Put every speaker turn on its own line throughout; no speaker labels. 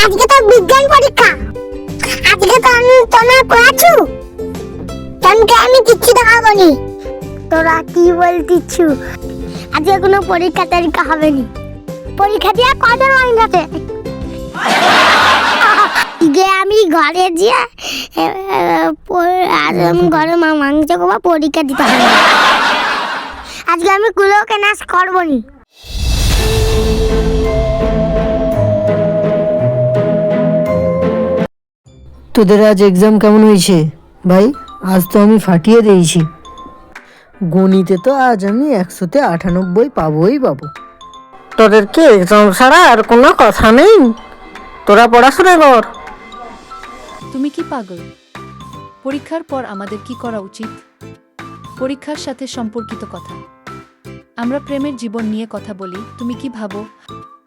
আজকে তো বিজ্ঞান পরীক্ষা। আজকে তো আমি তোমার পড়াচ্ছু, তোমাকে আমি কিচ্ছু দেখাবো নি। তোরা কি বলতিচ্ছু? আজকে কোনো পরীক্ষা টরীক্ষা হবে নি। পরীক্ষা দিয়ে কজন হয়ে গেছে? যে আমি ঘরে গিয়ে আজ আমি ঘরে মাংস খাবো, পরীক্ষা দিতে হবে। আজকে আমি কুলোকে নাশ করবো নি।
তোদের আজ এক্সাম কেমন হয়েছে ভাই? আজ তো আমি ফাটিয়ে দিয়েছি। গণিতে তো আজ আমি 100-তে 98 পাবোই পাবো। তোদের কি এক্সাম ছাড়া আর কোনো কথা নেই? তোরা পড়াশোনা কর।
তুমি কি পাগল? পরীক্ষার পর আমাদের কি করা উচিত? পরীক্ষার সাথে সম্পর্কিত কথা। আমরা প্রেমের জীবন নিয়ে কথা বলি, তুমি কি ভাবো?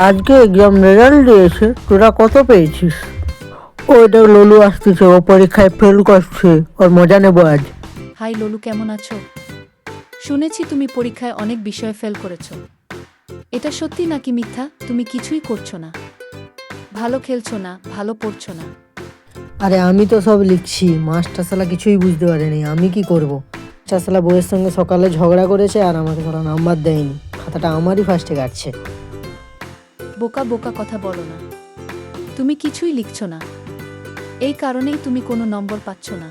আজকে এক্সাম রেজাল্ট দিয়েছে, তোরা কত পেয়েছিস? ওইটা ললু আসতেছে, ও পরীক্ষায় ফেল করছে, ওর মজা নেবো আজ।
হাই ললু, কেমন আছো? শুনেছি তুমি পরীক্ষায় অনেক বিষয়ে ফেল করেছো। এটা সত্যি নাকি মিথ্যা? তুমি কিছুই করছো না, ভালো খেলছো না, ভালো পড়ছো না।
আরে আমি তো সব লিখছি, মাস্টার শালা কিছুই বুঝতে পারেনি, আমি কি করব? মাস্টার শালা বইয়ের সঙ্গে সকালে ঝগড়া করেছে আর আমাকে কোনো নাম্বার দেয়নি, খাতাটা আমারই ফার্স্টে কাটছে।
বোকা বোকা কথা বলো না, তুমি কিছুই লিখছো না, এই কারণেই তুমি কোনো নম্বর পাচ্ছ না।